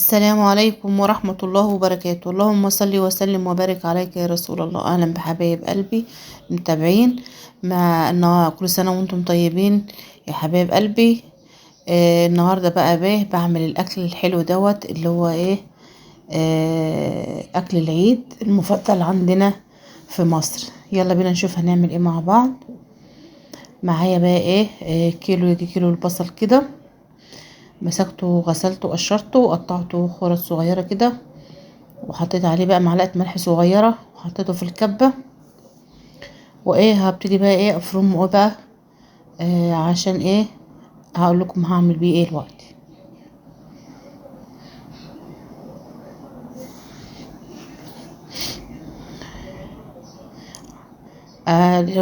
السلام عليكم ورحمة الله وبركاته. اللهم صل وسلم وبارك عليك يا رسول الله. أهلا بحبايب قلبي متابعين مع كل سنة وانتم طيبين يا حبايب قلبي. النهاردة بقى بعمل الأكل الحلو دوت اللي هو أكل العيد المفضل عندنا في مصر. يلا بينا نشوف هنعمل ايه مع بعض. معايا بقى كيلو البصل كده، مسكته وغسلته وقشرته وقطعته خرط صغيرة كده، وحطيت عليه بقى معلقة ملح صغيرة وحطيته في الكبة. هبتدي بقى افرمه بقى عشان هقول لكم هعمل بيه ايه دلوقتي.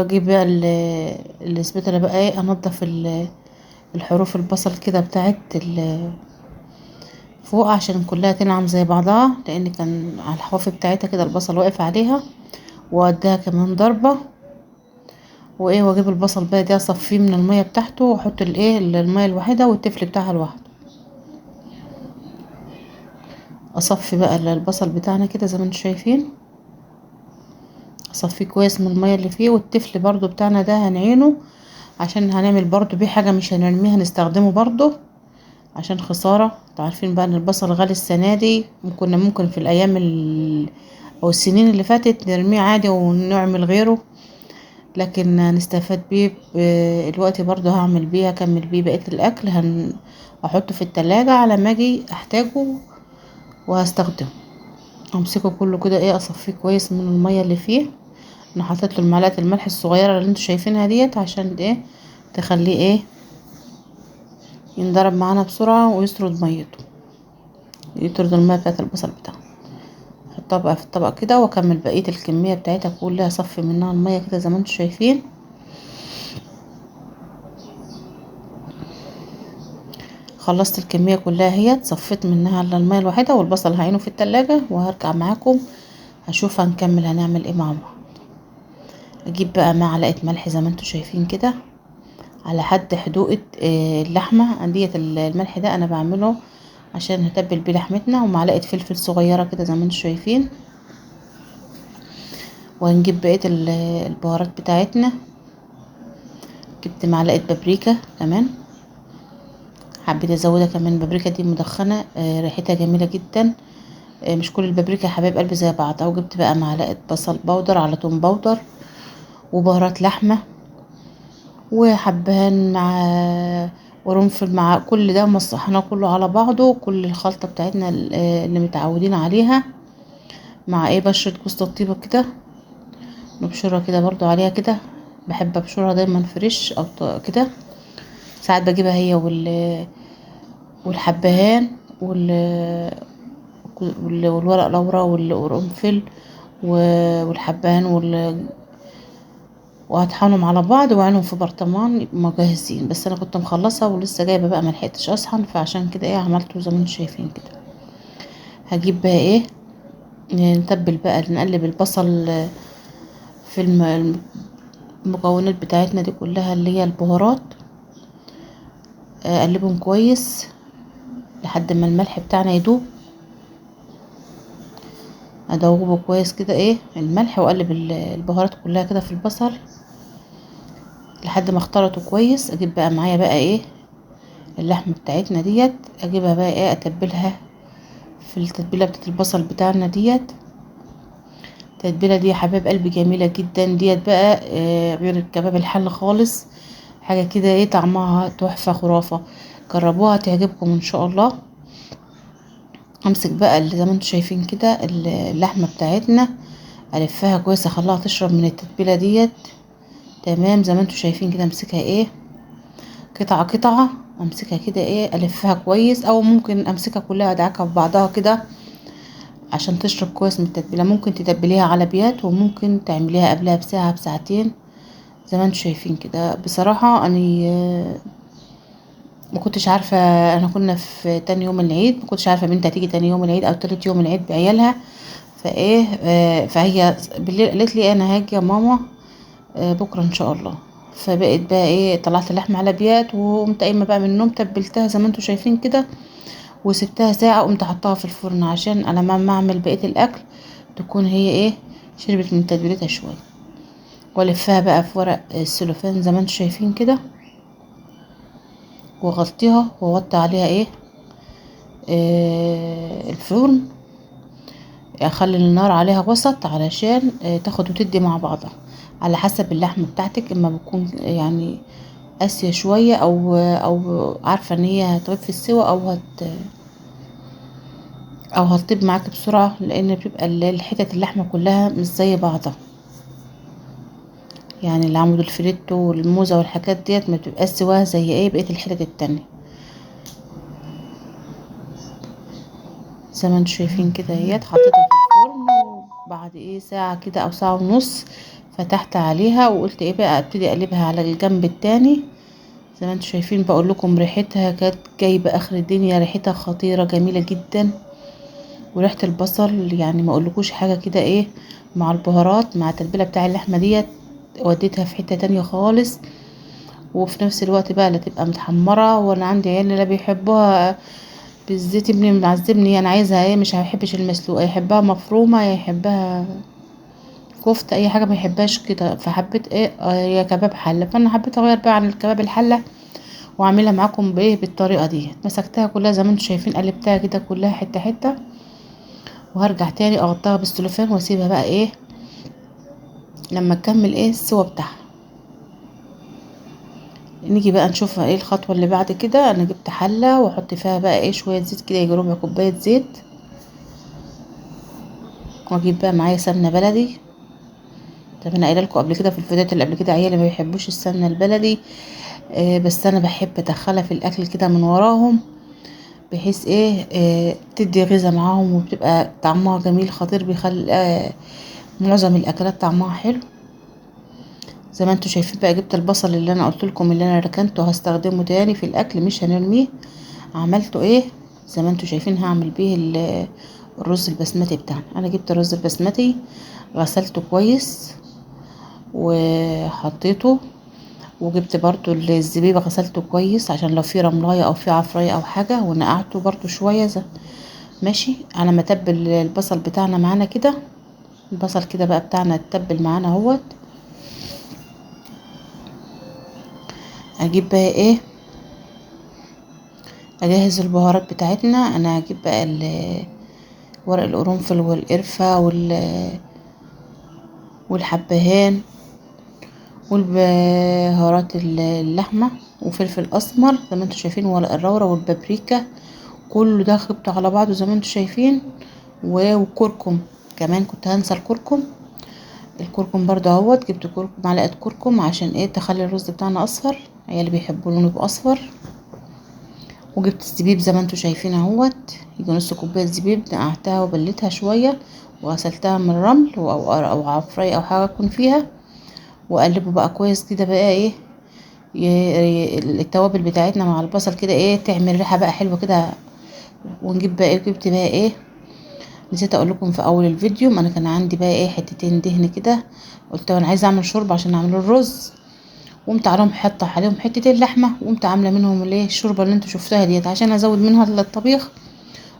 اجيب بقى الاسبتة بقى انضف الحروف البصل كده بتاعت فوق عشان كلها تنعم زي بعضها، لان كان على الحواف بتاعتها كده البصل واقف عليها، واديها كمان ضربة. واجيب البصل بقى ده اصفيه من المية بتاعته واحط المية الوحيدة والتفل بتاعها لوحده. اصفي بقى البصل بتاعنا كده زي ما انتم شايفين، اصفيه كويس من المية اللي فيه، والتفل برضو بتاعنا ده هنعينه عشان هنعمل برضو بيه حاجة مش هنرميه، هنستخدمه برضو عشان خسارة. انتوا عارفين بقى ان البصل غالي السنة دي، ممكن في الايام او السنين اللي فاتت نرميه عادي ونعمل غيره، لكن هنستفاد بيه الوقت برضو. هعمل بيه هكمل بيه بقية الاكل، احطه في التلاجة على ما اجي احتاجه وهستخدمه. امسكه كله كده اصفيه كويس من المية اللي فيه. انا حطيت له معلقه الملح الصغيره اللي انتوا شايفينها ديت عشان تخليه ينضرب معانا بسرعه ويسرد ميته، يطرد الميه بتاعت البصل بتاعه. احطها بقى في الطبق كده واكمل بقيه الكميه بتاعتها كلها، اصفي منها الميه كده زي ما انتوا شايفين. خلصت الكميه كلها، هي صفيت منها الا الميه الوحيده، والبصل هعينه في التلاجة وهرجع معاكم هشوف هنكمل هنعمل ايه مع بعض. اجيب بقى معلقه ملح زي ما انتوا شايفين كده على حد حدوقة اللحمة ديت. الملح ده انا بعمله عشان هتبل بيه لحمتنا، ومعلقة فلفل صغيرة كده زي ما انتم شايفين. وهنجيب بقية البهارات بتاعتنا. جبت معلقة بابريكا كمان، حبيت ازودها كمان. بابريكا دي مدخنة ريحتها جميلة جدا. مش كل البابريكا يا حبايب قلبي زي بعض. وجبت بقى معلقة بصل بودر على توم بودر وبهارات لحمة وحبهان مع وقرنفل، مع كل ده مصحناه كله على بعضه، كل الخلطة بتاعتنا اللي متعودين عليها، مع بشرة جوز الطيبة كده نبشرها كده برضو عليها كده. بحب ابشرها دايما فريش او كده. ساعات بجيبها هي والحبهان والورق لورا والقرنفل والحبهان وهطحنهم على بعض واعينهم في برطمان مجهزين. بس انا كنت مخلصه ولسه جايبه بقى ملحقتش اصحن، فعشان كده عملته زي ما انتم شايفين كده. هجيب بقى نتبل بقى، نقلب البصل في المكونات بتاعتنا دي كلها اللي هي البهارات. اقلبهم كويس لحد ما الملح بتاعنا يدوب. ادوبه كويس كده الملح، واقلب البهارات كلها كده في البصل لحد ما اختلطوا كويس. اجيب بقى معايا بقى اللحمه بتاعتنا ديت، اجيبها بقى اتبلها في التتبيله بتاعت البصل بتاعنا ديت. التتبيله دي يا حبايب قلبي جميله جدا ديت بقى، غير الكباب الحل خالص. حاجه كده طعمها تحفه خرافه. جربوها تعجبكم ان شاء الله. امسك بقى اللي زي ما انتم شايفين كده اللحمه بتاعتنا، الفها كويس اخليها تشرب من التتبيله ديت تمام زي ما انتم شايفين كده. امسكها قطعه قطعه، امسكها كده الفها كويس، او ممكن امسكها كلها ادعكها في بعضها كده عشان تشرب كويس من التتبيله. ممكن تتبليها على بيات، وممكن تعمليها قبلها بساعه بساعتين زي ما انتم شايفين كده. بصراحه اني ما كنتش عارفه، انا كنا في تاني يوم العيد، ما كنتش عارفه بنتي هتيجي تاني يوم العيد او تالت يوم العيد بعيالها. فهي بالليل قالت لي انا هاجي يا ماما بكره ان شاء الله. فبقيت بقى طلعت اللحمه على بيات، وقمت قايمه بقى من النوم تبلتها زي ما انتم شايفين كده، وسبتها ساعة، قمت حطها في الفرن عشان انا لما اعمل بقية الاكل تكون هي ايه شربت من تتبيلتها شوية. والفها بقى في ورق السلوفان زي ما انتم شايفين كده، واغطيها واوطي عليها ايه الفرن. اخلي النار عليها وسط علشان تاخد وتدي مع بعضها على حسب اللحمه بتاعتك، اما بتكون يعني قاسيه شويه او عارفه ان هي هتطيب في السوا او هتطيب معاك بسرعه، لان بتبقى الحتت اللحمه كلها مش زي بعضها. يعني العمود الفريتو والموزه والحاجات ديت ما بتبقاش سواها زي ايه بقيه الحتت التانية. زي ما انتم شايفين كده اهيت حطيتها في الفرن، وبعد ايه ساعة كده او ساعة ونص فتحت عليها وقلت ايه بقى ابتدي اقلبها على الجنب التاني. زي ما انتم شايفين بقول لكم ريحتها كانت جايبة اخر الدنيا، ريحتها خطيرة جميلة جدا. وريحة البصل يعني ما اقولكوش حاجة كده ايه، مع البهارات مع التتبيلة بتاع اللحمة ديت وديتها في حتة تانية خالص. وفي نفس الوقت بقى لا تبقى متحمرة، وانا عندي عيال لا بيحبوها بالزيت، ابني معذبني انا عايزها ايه مش هيحبش المسلوقه، يحبها مفرومه يحبها كفته اي حاجه ما يحبهاش كده. فحبيت ايه يا كباب حله، فانا حبيت اغير بقى عن الكباب الحله واعملها معاكم بايه بالطريقه دي. مسكتها كلها زي ما انتم شايفين قلبتها كده كلها حته حته، وهرجع تاني اغطيها بالسلوفان واسيبها بقى ايه لما تكمل ايه السوا بتاعها. نيجي بقى نشوفها ايه الخطوه اللي بعد كده. انا جبت حله واحط فيها بقى ايه شويه زيت كده يجي ربع كوبايه زيت، واجيب بقى معايا سمنه بلدي. طب انا قايله لكم قبل كده في الفيديوهات اللي قبل كده عيالي ما بيحبوش السمنه البلدي، بس انا بحب ادخلها في الاكل كده من وراهم، بحيث ايه تدي غذاء معاهم وبتبقى طعمها جميل خطير، بيخلي معظم الاكلات طعمها حلو. زي ما انتوا شايفين بقى جبت البصل اللي انا قلت لكم اللي انا ركنته هستخدمه تاني في الاكل مش هنرميه. عملته ايه زي ما انتوا شايفين هعمل بيه الرز البسمتي بتاعنا. انا جبت الرز البسمتي غسلته كويس وحطيته، وجبت برضو الزبيب غسلته كويس عشان لو في رملايه او في عفرايه او حاجه، ونقعته برضو شويه ماشي على ما تبل البصل بتاعنا معانا كده. البصل كده بقى بتاعنا اتبل معانا اهوت. اجيب بقى ايه اجهز البهارات بتاعتنا. انا هجيب بقى ورق القرنفل والقرفه والحبهان والبهارات اللحمه وفلفل اسمر زي ما انتم شايفين، ورق اللورا والبابريكا، كله ده خبطه على بعضه زي ما انتم شايفين. وكركم كمان كنت هنسى الكركم. الكركم برضه اهوت جبت كركم معلقه كركم عشان ايه تخلي الرز بتاعنا اصفر، عيالي بيحبوا لونه يبقى اصفر. وجبت الزبيب زي ما انتم شايفين اهوت يجي نص كوبايه زبيب، نقعتها وبلتها شويه وغسلتها من الرمل او عفري او حاجه تكون فيها، واقلبه بقى كويس كده بقى ايه التوابل بتاعتنا مع البصل كده ايه تعمل ريحه بقى حلوه كده. ونجيب بقى ايه جبت بقى ايه نسيت اقول لكم في اول الفيديو، ما انا كان عندي بقى ايه حتتين دهن كده، قلت انا عايزه اعمل شوربه عشان اعمل الرز، وقمت عليهم حاطه عليهم حتتين لحمه، وقمت عامله منهم الايه الشوربه اللي انتوا شفتوها ديت عشان ازود منها الطبيخ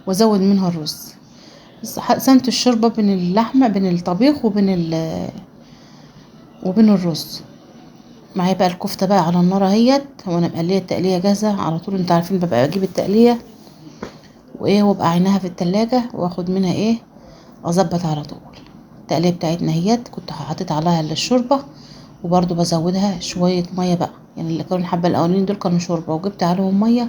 وازود منها الرز. بس قسمت الشوربه بين اللحمه بين الطبيخ وبين الرز. معايا بقى الكفته بقى على النار اهيت، وانا مقليه التقليه جاهزه على طول. انتوا عارفين ببقى اجيب التقليه وايه وابقى عينها في التلاجة واخد منها ايه اظبط على طول. التقليه بتاعتنا اهيت كنت حطيت عليها الشوربه، وبرضو بزودها شويه ميه بقى، يعني اللي كانوا الحبه الاولين دول كانوا شوربه وجبت عليهم ميه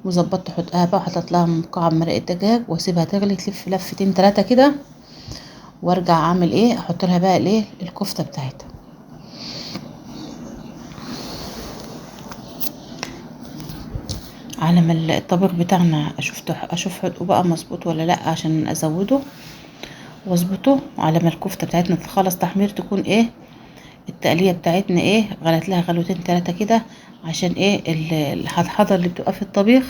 وظبطت حطها بقى وحطيت لها مكعب مرقه دجاج واسيبها تغلي تلف لفتين 3 كده، وارجع اعمل ايه احط لها بقى الايه الكفته بتاعتها. على ما الطبيخ بتاعنا اشوف حدقه بقى مظبوط ولا لا عشان ازوده واظبطه، وعلى ما الكفته بتاعتنا تخلص تحمير تكون ايه التقليه بتاعتنا ايه غلت لها غلوتين 3 كده، عشان ايه الحضحضه اللي بتبقى في الطبيخ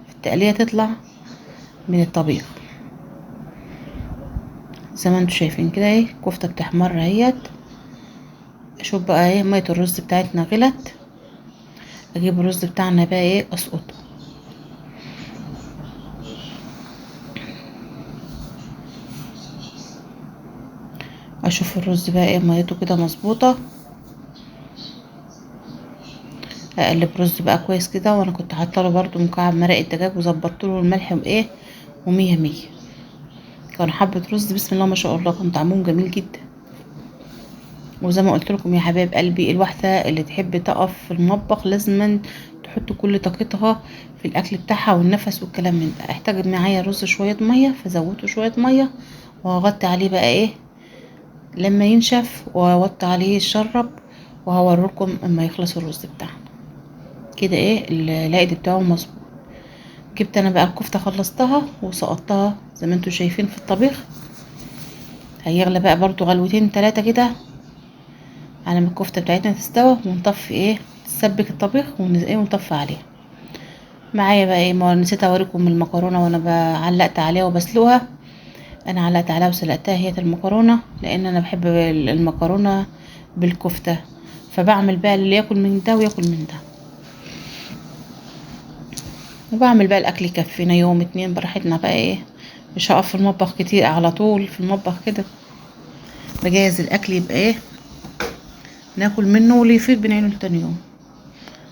في التقليه تطلع من الطبيخ. زي ما انتوا شايفين كده ايه كفته بتحمر اهيت. اشوف بقى ايه ميه الرز بتاعتنا غلت، اجيب الرز بتاعنا بقى ايه اسقطه اشوف الرز بقى ايه ميته كده مظبوطه، اقلب رز بقى كويس كده. وانا كنت حاطه له برده مكعب مرق الدجاج وظبطت له الملح وايه ومية مية. كان حبه رز بسم الله ما شاء الله، كان طعمهم جميل جدا. وزي ما قلت لكم يا حبايب قلبي، الواحده اللي تحب تقف في المطبخ لازما تحط كل طاقتها في الاكل بتاعها والنفس والكلام من ده. احتاج معايا رز شويه ميه فزودته شويه ميه، وهغطي عليه بقى ايه لما ينشف، واوطي عليه يشرب. وهوريكم اما يخلص الرز بتاعنا كده ايه العقد بتاعه مظبوط. جبت انا بقى الكفته خلصتها وسقطتها زي ما انتم شايفين في الطبيخ. هيغلى بقى برضو غلوتين 3 كده على ما الكفته بتاعتنا تستوى، ونطفي ايه تسبك الطبيخ ونطفي عليها. معايا بقى ايه، ما نسيت اوريكم المكرونه وانا علقت عليها وبسلقها. انا علقت عليها وسلقتها هي المكرونه، لان انا بحب المكرونه بالكفته. فبعمل بقى اللي ياكل من ده وياكل من ده، وبعمل بقى الاكل يكفينا يوم 2 براحتنا بقى ايه. مش هقف في المطبخ كتير على طول في المطبخ كده، بجهز الاكل يبقى ايه ناكل منه واللي يفيد بنعينه لتاني يوم.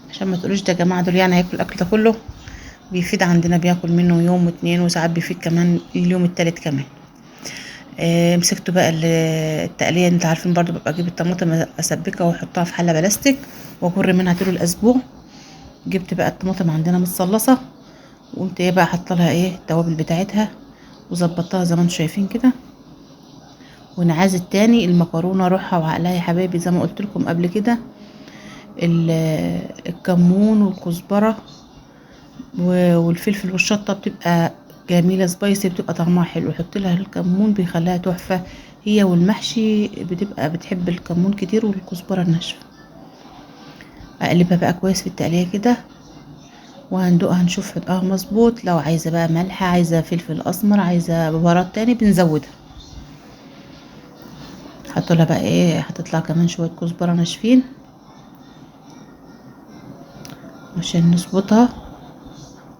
عشان ما تقولوش ده يا جماعه دول يعني هياكل الاكل ده كله. بيفيد عندنا، بياكل منه يوم و2 وساعات بيفيد كمان اليوم التالت كمان. مسكته بقى التقليه. انت عارفين برضو ببقى اجيب الطماطم اسبكها واحطها في حله بلاستيك واجر منها طول الاسبوع. جبت بقى الطماطم عندنا متصلصه، وقمت ايه بقى حاطه لها ايه التوابل بتاعتها وظبطتها زي ما انتم شايفين كده. ونعاز التاني المكرونه روحها وعقلها يا حبايبي، زي ما قلت لكم قبل كده الكمون والكزبره والفلفل والشطه بتبقى جميله سبايسي، بتبقى طعمها حلو. حط لها الكمون بيخليها تحفه. هي والمحشي بتبقى بتحب الكمون كتير والكزبره الناشفه. اقلبها بقى كويس في التقليه كده، وهندوقها نشوف حدقها مظبوط. لو عايزه بقى ملح، عايزه فلفل اسمر، عايزه بهارات تاني بنزودها. حطوا لها بقى ايه، هتطلع كمان شويه كزبره ناشفين عشان نظبطها.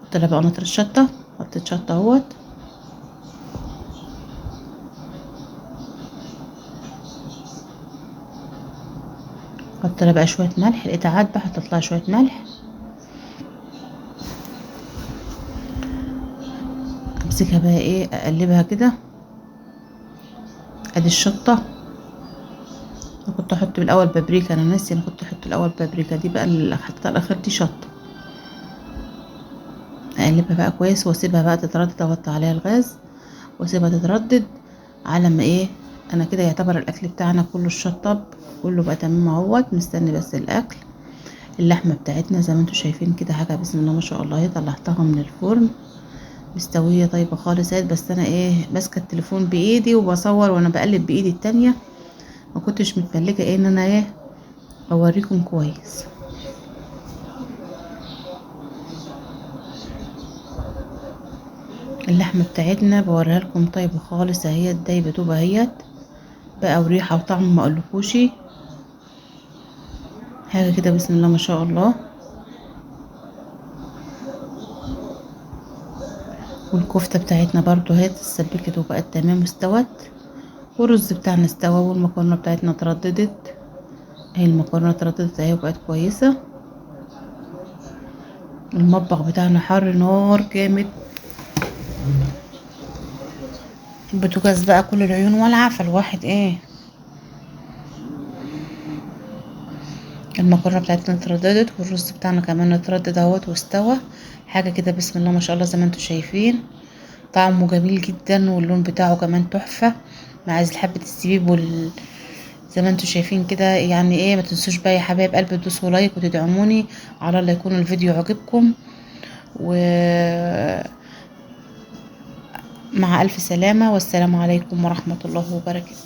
حط لها بقى نطر الشطه، حطيت شطه اهوت. حط لها بقى شويه ملح، لقيتها عادبه حطيت لها شويه ملح. امسكها بقى ايه اقلبها كده. ادي الشطه. انا كنت احط بالاول بابريكا، انا ناسي انا كنت احط الاول بابريكا، دي بقى اللي حطيتها الاخر دي شطه. اقلبها بقى كويس واسيبها بقى تتردد، اوطي عليها الغاز واسيبها تتردد على ما ايه. انا كده يعتبر الاكل بتاعنا كله الشطب كله بقى تمام اهوت. مستني بس الاكل. اللحمه بتاعتنا زي ما انتم شايفين كده حاجه بسم الله ما شاء الله، هي طلعتها من الفرن مستويه طيبه خالص اهي. بس انا ايه ماسكه التليفون بايدي وبصور وانا بقلب بايدي التانية، ما كنتش متملكه ايه ان انا ايه اوريكم كويس. اللحمه بتاعتنا بوريها لكم طيبه خالص اهي، دايبه دوبه اهيت بقى، وريحه وطعم ما اقولكوش حاجه كده بسم الله ما شاء الله. والكفته بتاعتنا برضو اهي اتسبكت وبقت تمام واستوت. والرز بتاعنا استوى والمكرونه بتاعتنا اترددت اهي. المكرونه اترددت اهي وبقت كويسه. المطبخ بتاعنا حر نار جامد، البوتاجاز بقى كل العيون والعه. فالواحد ايه المكرونه بتاعتنا اترددت والرز بتاعنا كمان اتردد اهوت واستوى. حاجه كده بسم الله ما شاء الله زي ما انتم شايفين. طعمه جميل جدا واللون بتاعه كمان تحفه مع حبه الزبيب زي ما انتم شايفين كده. يعني ايه ما تنسوش بقى يا حبايب قلب تدوسوا لايك وتدعموني على الله يكون الفيديو عجبكم. ومع الف سلامه، والسلام عليكم ورحمه الله وبركاته.